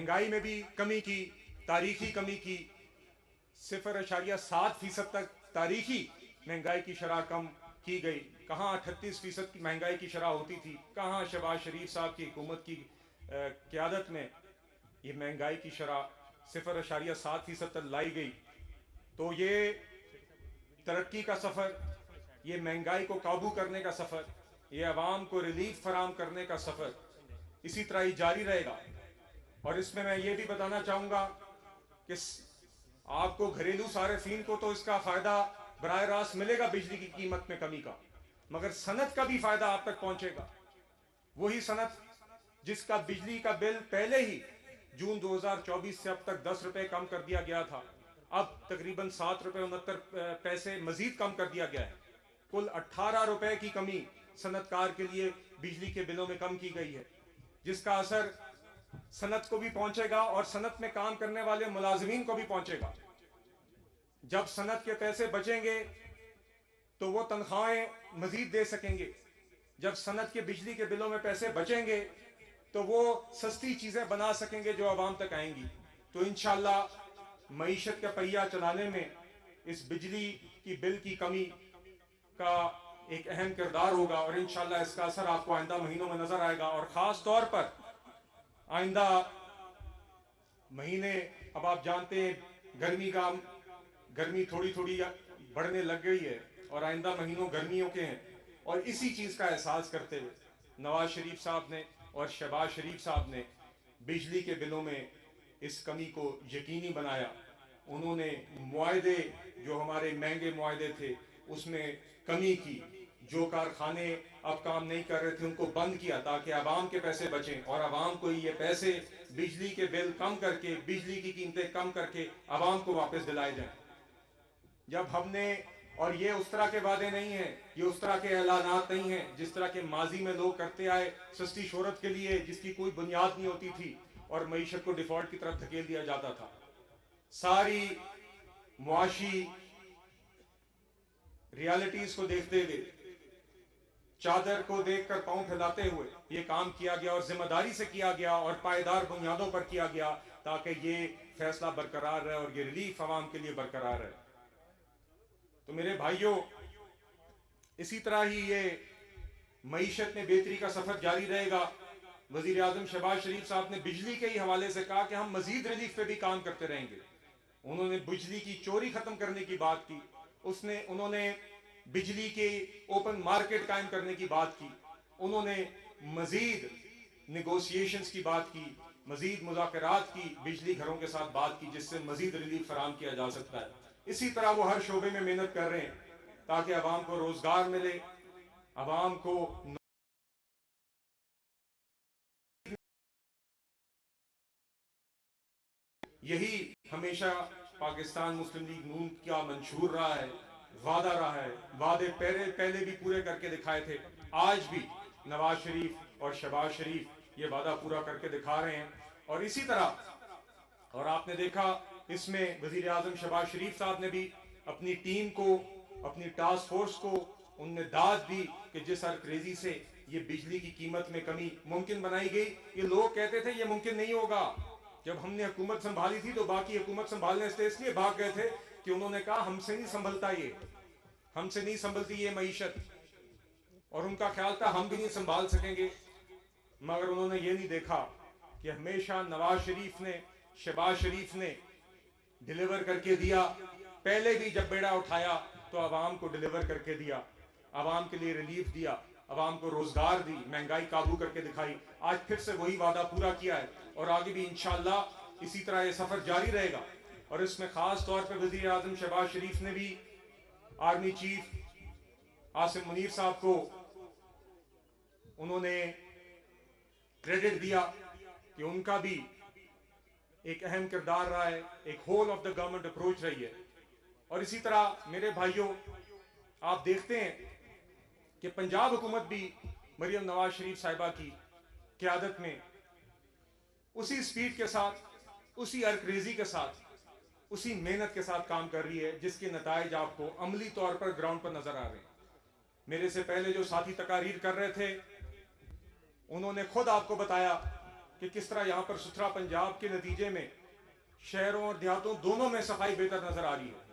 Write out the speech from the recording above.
महंगाई में भी कमी की, तारीखी कमी की। 0.7% तक तारीखी महंगाई की शरह कम की गई। कहाँ 38% की महंगाई की शरह होती थी, कहाँ शहबाज शरीफ साहब की हुकूमत की क़यादत में ये महंगाई की शरह 0.7% तक लाई गई। तो ये तरक्की का सफ़र, ये महंगाई को काबू करने का सफ़र, ये अवाम को रिलीफ फराम करने का सफ़र इसी तरह ही जारी रहेगा। और इसमें मैं ये भी बताना चाहूँगा कि आपको घरेलू सार्फिन को तो इसका फ़ायदा बराह रास्त मिलेगा बिजली की कीमत में कमी का, मगर सनत का भी फ़ायदा आप तक पहुँचेगा। वही सनत जिसका बिजली का बिल पहले ही जून 2024 से अब तक 10 रुपये कम कर दिया गया था, अब तकरीबन 7.69 रुपये मजीद कम कर दिया गया है। कुल 18 रुपये की कमी सनतकार के लिए बिजली के बिलों में कम की गई है, जिसका असर सनत को भी पहुंचेगा और सनत में काम करने वाले मुलाजिमीन को भी पहुंचेगा। जब सनत के पैसे बचेंगे तो वो तनख्वाहें मजीद दे सकेंगे। जब सनत के बिजली के बिलों में पैसे बचेंगे तो वो सस्ती चीजें बना सकेंगे जो आवाम तक आएंगी। तो इंशाअल्लाह मईशत का पहिया चलाने में इस बिजली की बिल की कमी का एक अहम किरदार होगा और इंशाअल्लाह इसका असर आपको आइंदा महीनों में नजर आएगा। और खास तौर पर आइंदा महीने, अब आप जानते हैं गर्मी थोड़ी थोड़ी बढ़ने लग गई है और आइंदा महीनों गर्मियों के हैं। और इसी चीज का एहसास करते हुए नवाज शरीफ साहब ने और शहबाज शरीफ साहब ने बिजली के बिलों में इस कमी को यकीनी बनाया। उन्होंने मुआहदे, जो हमारे महंगे मुआहदे थे, उसमें कमी की। जो कारखाने अब काम नहीं कर रहे थे उनको बंद किया ताकि आवाम के पैसे बचें और आवाम को ये पैसे बिजली के बिल कम करके, बिजली की कीमतें कम करके आवाम को वापस दिलाए जाएं। जब हमने, और ये उस तरह के वादे नहीं हैं, ये उस तरह के ऐलानात नहीं हैं जिस तरह के माजी में लोग करते आए सस्ती शोहरत के लिए, जिसकी कोई बुनियाद नहीं होती थी और मईशत को डिफॉल्ट की तरफ धकेल दिया जाता था। सारी मुआशी रियलिटीज को देखते हुए, चादर को देखकर पांव फैलाते हुए ये काम किया गया और जिम्मेदारी से किया गया और पायदार बुनियादों पर किया गया ताकि ये फैसला बरकरार रहे और ये रिलीफ आवाम के लिए बरकरार रहे। तो मेरे भाइयों, इसी तरह ही ये मईशत में बेहतरी का सफर जारी रहेगा। वजीर आजम शहबाज शरीफ साहब ने बिजली के ही हवाले से कहा कि हम मजीद रिलीफ पे भी काम करते रहेंगे। उन्होंने बिजली की चोरी खत्म करने की बात की, उन्होंने बिजली के ओपन मार्केट कायम करने की बात की, उन्होंने मजीद निगोशिएशंस की बात की, मजीद मुज़ाकरात की, बिजली घरों के साथ बात की जिससे मजीद रिलीफ फराम किया जा सकता है। इसी तरह वो हर शोबे में मेहनत कर रहे हैं ताकि आवाम को रोजगार मिले, आवाम को यही हमेशा पाकिस्तान मुस्लिम लीग नून का मंशूर रहा है, वादा रहा है। वादे पहले भी पूरे करके दिखाए थे, आज भी नवाज शरीफ और शहबाज शरीफ ये वादा पूरा करके दिखा रहे हैं। और इसी तरह, और आपने देखा इसमें वजीर आजम शहबाज शरीफ साहब ने भी अपनी टीम को, अपनी टास्क फोर्स को उनने दाद दी कि जिस हरक्रेजी से ये बिजली की कीमत में कमी मुमकिन बनाई गई। ये लोग कहते थे ये मुमकिन नहीं होगा, जब हमने हुकूमत संभाली थी तो बाकी हुकूमत संभालने से इसलिए भाग गए थे कि उन्होंने कहा हमसे नहीं संभलता, ये हमसे नहीं संभलती ये मईशत, और उनका ख्याल था हम भी नहीं संभाल सकेंगे। मगर उन्होंने ये नहीं देखा कि हमेशा नवाज शरीफ ने, शहबाज शरीफ ने डिलीवर करके दिया। पहले भी जब बेड़ा उठाया तो आवाम को डिलीवर करके दिया, आवाम के लिए रिलीफ दिया, आवाम को रोजगार दी, महंगाई काबू करके दिखाई। आज फिर से वही वादा पूरा किया है और आगे भी इंशाअल्लाह इसी तरह ये सफर जारी रहेगा। और इसमें खास तौर पर वजीर आजम शहबाज शरीफ ने भी आर्मी चीफ आसिम मुनीर साहब को उन्होंने क्रेडिट दिया कि उनका भी एक अहम किरदार रहा है, एक whole of the government approach रही है। और इसी तरह मेरे भाइयों, आप देखते हैं कि पंजाब हुकूमत भी मरियम नवाज शरीफ साहिबा की क़यादत में उसी स्पीड के साथ, उसी अर्करेजी के साथ, उसी मेहनत के साथ काम कर रही है जिसके नताइज आपको अमली तौर पर ग्राउंड पर नजर आ रहे हैं। मेरे से पहले जो साथी तकारीर कर रहे थे उन्होंने खुद आपको बताया कि किस तरह यहाँ पर सुथरा पंजाब के नतीजे में शहरों और देहातों दोनों में सफाई बेहतर नजर आ रही है।